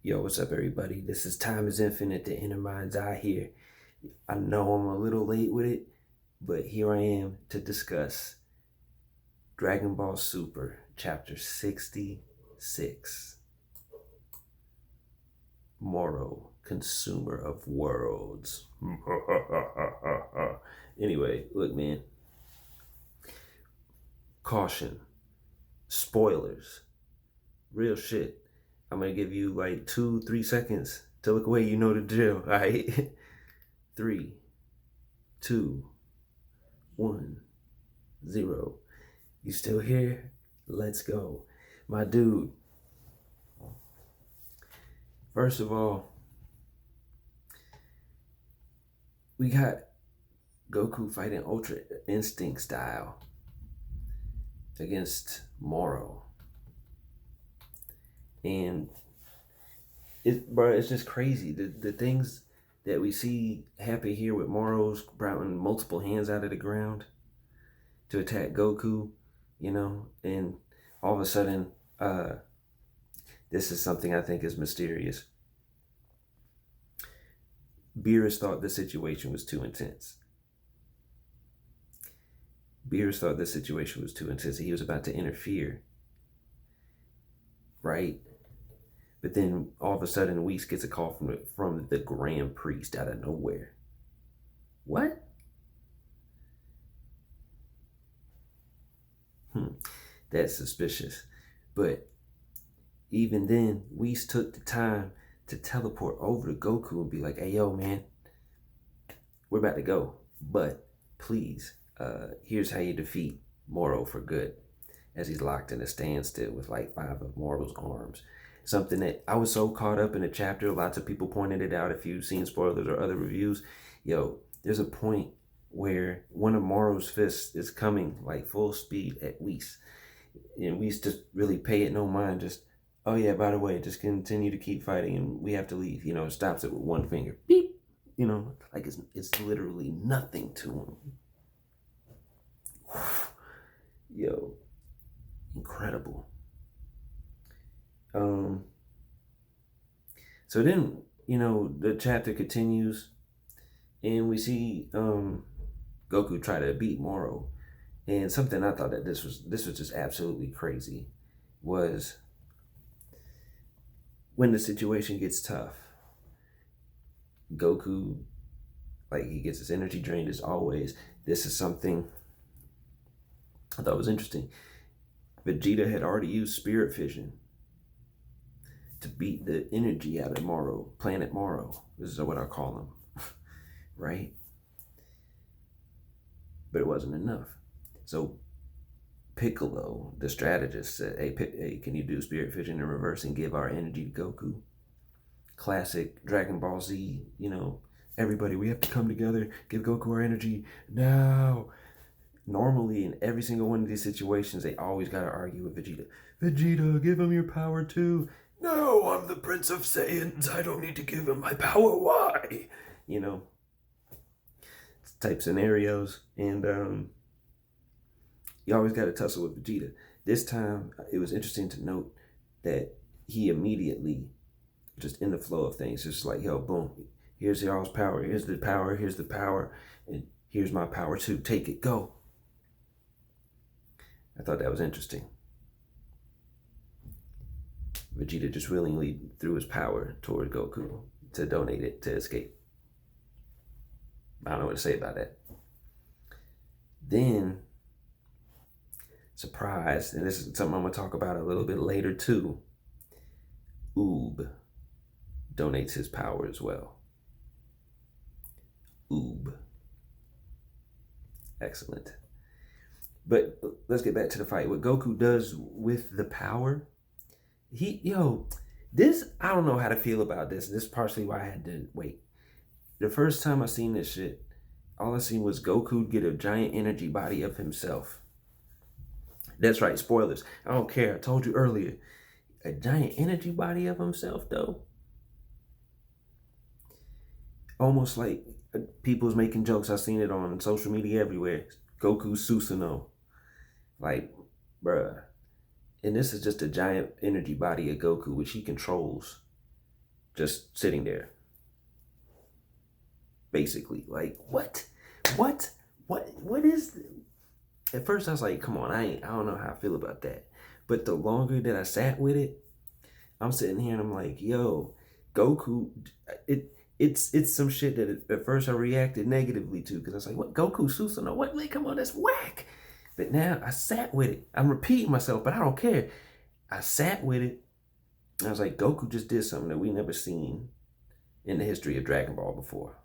Yo, what's up, everybody? This is Time is Infinite, the Inner Mind's Eye here. I know I'm a little late with it, but here I am to discuss Dragon Ball Super, Chapter 66. Moro, Consumer of Worlds. Anyway, look, man. Caution. Spoilers. Real shit. I'm gonna give you like 2-3 seconds to look away. You know the drill, all right? 3, 2, 1, 0. You still here? Let's go. My dude. First of all, we got Goku fighting Ultra Instinct style against Moro. And it's just crazy. The things that we see happen here with Moro's sprouting multiple hands out of the ground to attack Goku, and all of a sudden, this is something I think is mysterious. Beerus thought the situation was too intense. He was about to interfere, right? But then all of a sudden, Whis gets a call from the Grand Priest out of nowhere. What? That's suspicious. But even then, Whis took the time to teleport over to Goku and be like, "Hey, yo, man, we're about to go. But please, here's how you defeat Moro for good." As he's locked in a standstill with like 5 of Moro's arms. Something that I was so caught up in the chapter, lots of people pointed it out if you've seen spoilers or other reviews. Yo, there's a point where one of Moro's fists is coming like full speed at Whis. And Whis just really pay it no mind, just, "Oh yeah, by the way, just continue to keep fighting and we have to leave." Stops it with one finger. Beep. Like it's literally nothing to him. Yo, incredible. So then, the chapter continues and we see Goku try to beat Moro. And something I thought that this was just absolutely crazy was when the situation gets tough, Goku, he gets his energy drained as always. This is something I thought was interesting. Vegeta had already used Spirit Fission to beat the energy out of Moro, Planet Moro. This is what I call him, right? But it wasn't enough. So Piccolo, the strategist, said, hey, can you do Spirit Fission in reverse and give our energy to Goku? Classic Dragon Ball Z, everybody, we have to come together, give Goku our energy now. Normally, in every single one of these situations, they always got to argue with Vegeta. "Vegeta, give him your power too." "No, I'm the Prince of Saiyans. I don't need to give him my power. Why?" Type scenarios. And you always got to tussle with Vegeta. This time, it was interesting to note that he immediately, just in the flow of things, just like, "Yo, boom, here's y'all's power. Here's the power, and here's my power too. Take it, go." I thought that was interesting. Vegeta just willingly threw his power toward Goku to donate it to escape. I don't know what to say about that. Then, surprise, and this is something I'm going to talk about a little bit later too, Oob donates his power as well. Oob. Excellent. But let's get back to the fight. What Goku does with the power, this, I don't know how to feel about this. This is partially why I had to wait. The first time I seen this shit, all I seen was Goku get a giant energy body of himself. That's right, spoilers. I don't care. I told you earlier. A giant energy body of himself, though. Almost like people's making jokes. I've seen it on social media everywhere. Goku Susanoo. Like, bruh. And this is just a giant energy body of Goku, which he controls. just sitting there. Basically, like what? What is? At first, I was like, come on, I don't know how I feel about that. But the longer that I sat with it, I'm sitting here and I'm like, yo, Goku, it's some shit that at first I reacted negatively to because I was like, what, Goku Susanoo? What? Like, come on, that's whack. But now I sat with it. I'm repeating myself, but I don't care. I sat with it. I was like, Goku just did something that we never seen in the history of Dragon Ball before.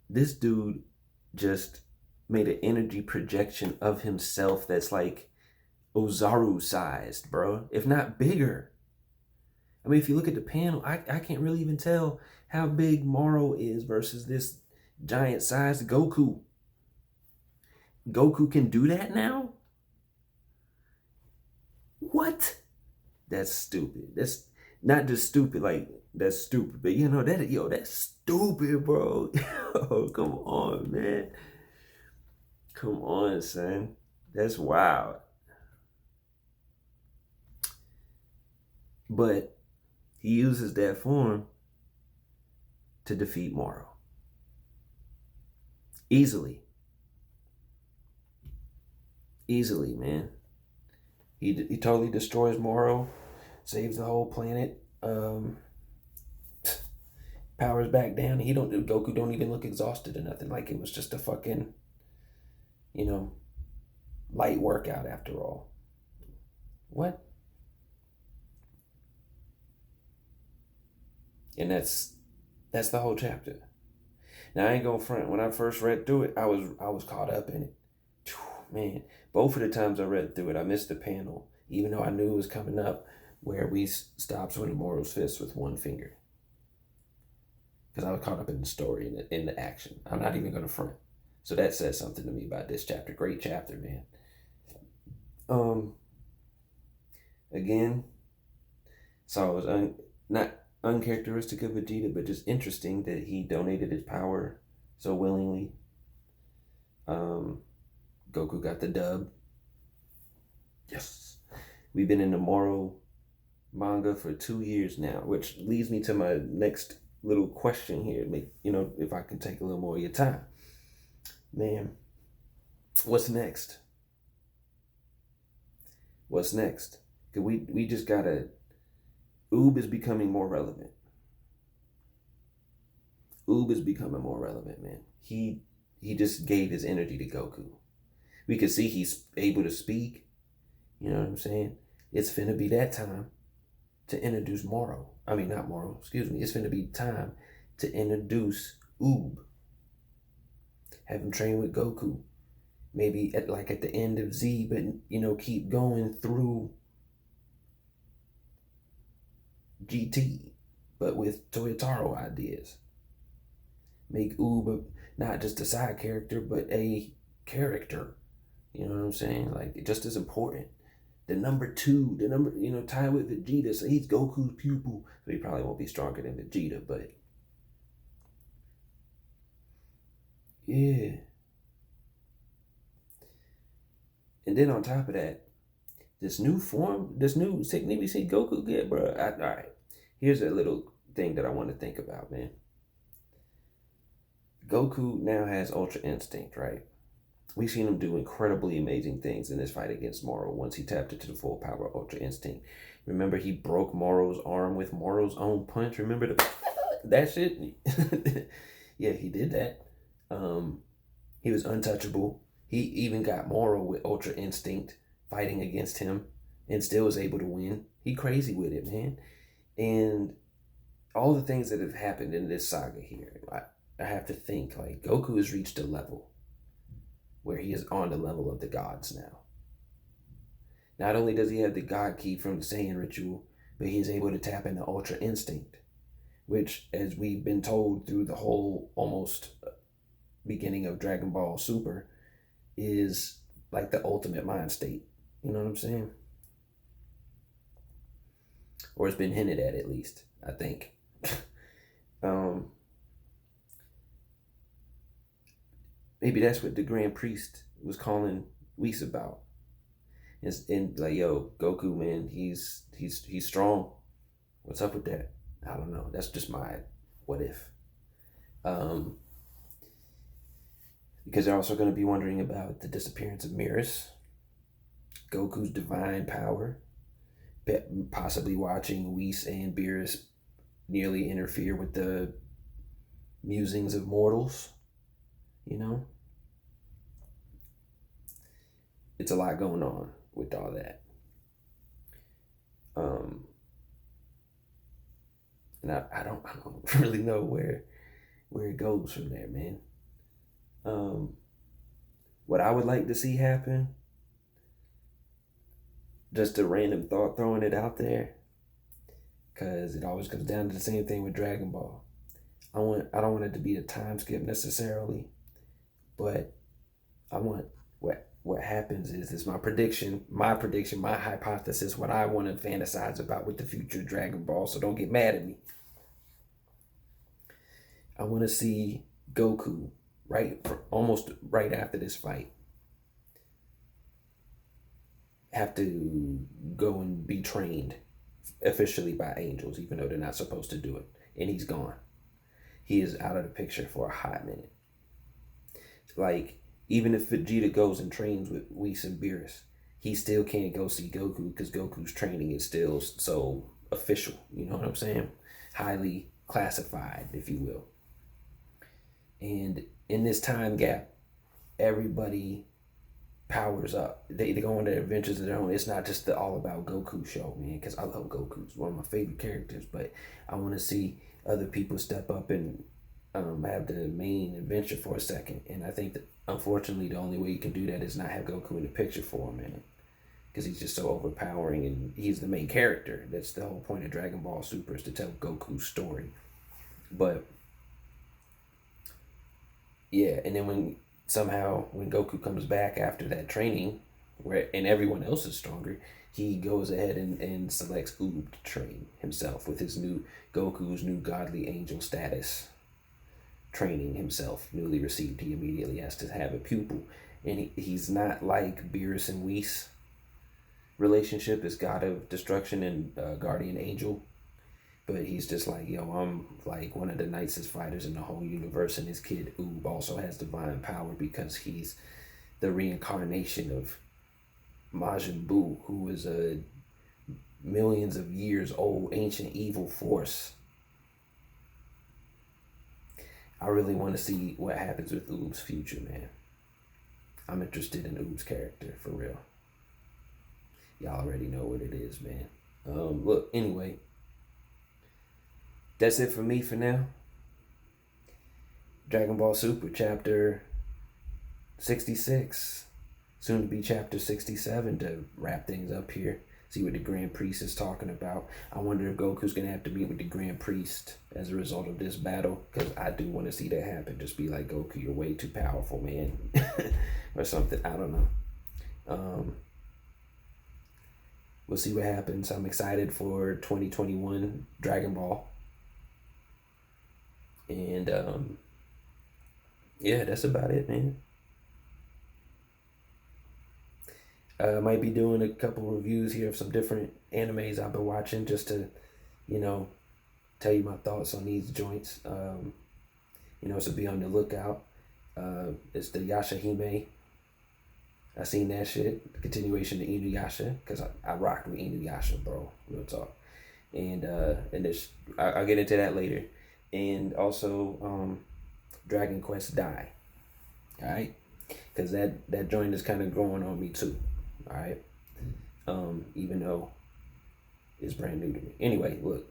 This dude just made an energy projection of himself that's like Ozaru sized, bro, if not bigger. I mean, if you look at the panel, I can't really even tell how big Moro is versus this giant sized Goku. Goku can do that now? What? That's stupid. That's not just stupid, like that's stupid, but that's stupid, bro. Yo, come on, man. Come on, son. That's wild. But he uses that form to defeat Moro. Easily. Easily, man. He totally destroys Moro, saves the whole planet, powers back down. Goku don't even look exhausted or nothing. Like it was just a fucking, light workout after all. What? And that's the whole chapter. Now I ain't gonna front. When I first read through it, I was caught up in it. Man, both of the times I read through it, I missed the panel, even though I knew it was coming up, where we stopped swinging Moro's fist with one finger. Because I was caught up in the story and in the action. I'm not even gonna front. So that says something to me about this chapter. Great chapter, man. Again, so it was not uncharacteristic of Vegeta, but just interesting that he donated his power so willingly. Goku got the dub. Yes. We've been in the Moro manga for 2 years now, which leads me to my next little question here. If I can take a little more of your time. Man, what's next? What's next? Cause we just gotta. Oob is becoming more relevant. Oob is becoming more relevant, man. He just gave his energy to Goku. We could see he's able to speak. You know what I'm saying? It's finna be that time to introduce Moro. I mean, not Moro, excuse me. It's finna be time to introduce Oob. Have him train with Goku. Maybe at the end of Z, but keep going through GT, but with Toyotaro ideas. Make Oob not just a side character, but a character. You know what I'm saying? Like, just as important. The number 2, tied with Vegeta, so he's Goku's pupil. So he probably won't be stronger than Vegeta, but yeah. And then on top of that, this new technique we see Goku get, bro. All right, here's a little thing that I want to think about, man. Goku now has Ultra Instinct, right? We've seen him do incredibly amazing things in this fight against Moro once he tapped into the full power of Ultra Instinct. Remember, he broke Moro's arm with Moro's own punch? Remember that shit? Yeah, he did that. He was untouchable. He even got Moro with Ultra Instinct fighting against him and still was able to win. He crazy with it, man. And all the things that have happened in this saga here, I have to think, like, Goku has reached a level where he is on the level of the gods now. Not only does he have the God Key from the Saiyan ritual, but he is able to tap into Ultra Instinct, which, as we've been told through the whole almost beginning of Dragon Ball Super, is like the ultimate mind state. You know what I'm saying? Or it's been hinted at least, I think. Maybe that's what the Grand Priest was calling Whis about. And like, yo, Goku, man, he's strong. What's up with that? I don't know. That's just my what if. Um, because they're also going to be wondering about the disappearance of Mirrors, Goku's divine power, possibly watching Whis and Beerus nearly interfere with the musings of mortals. You know, it's a lot going on with all that. Um, and I don't really know where it goes from there, man. What I would like to see happen, just a random thought throwing it out there, because it always comes down to the same thing with Dragon Ball. I don't want it to be a time skip necessarily, but I want what happens is my prediction, my hypothesis, what I want to fantasize about with the future Dragon Ball. So don't get mad at me. I want to see Goku almost right after this fight have to go and be trained officially by angels, even though they're not supposed to do it. And he's gone. He is out of the picture for a hot minute. Like, even if Vegeta goes and trains with Whis and Beerus, he still can't go see Goku because Goku's training is still so official. You know what I'm saying? Highly classified, if you will. And in this time gap, everybody powers up. They go on their adventures of their own. It's not just the all about Goku show, man, because I love Goku. He's one of my favorite characters, but I want to see other people step up and have the main adventure for a second. And I think that, unfortunately, the only way you can do that is not have Goku in the picture for a minute, because he's just so overpowering and he's the main character. That's the whole point of Dragon Ball Super, is to tell Goku's story. But yeah, and then when Goku comes back after that training, and everyone else is stronger, he goes ahead and selects Oob to train himself with his Goku's new godly angel status. Training himself, newly received, he immediately has to have a pupil. And he's not like Beerus and Whis relationship as God of Destruction and Guardian Angel. But he's just like, yo, I'm like one of the nicest fighters in the whole universe. And his kid, Oob, also has divine power because he's the reincarnation of Majin Buu, who is a millions of years old ancient evil force. I really want to see what happens with Oob's future, man. I'm interested in Oob's character, for real. Y'all already know what it is, man. Look, anyway, that's it for me for now. Dragon Ball Super chapter 66, soon to be chapter 67 to wrap things up here. See what the Grand Priest is talking about. I wonder if Goku's going to have to meet with the Grand Priest as a result of this battle, because I do want to see that happen. Just be like, Goku, you're way too powerful, man. Or something. I don't know. We'll see what happens. I'm excited for 2021 Dragon Ball. And yeah, that's about it, man. Might be doing a couple reviews here of some different animes I've been watching, just to, tell you my thoughts on these joints. So be on the lookout. It's the Yashahime. I seen that shit. The continuation of Inuyasha, because I rocked with Inuyasha, bro. Real talk. And I'll get into that later. And also Dragon Quest Die. Alright? Because that joint is kind of growing on me too. Alright? Even though it's brand new to me. Anyway, look.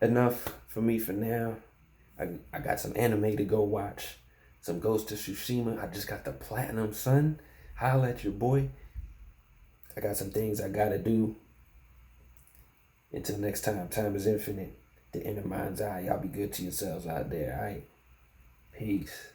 Enough for me for now. I got some anime to go watch. Some Ghost of Tsushima. I just got the platinum, son. Holla at your boy. I got some things I gotta do. Until next time, time is infinite. The inner mind's eye. Y'all be good to yourselves out there, alright? Peace.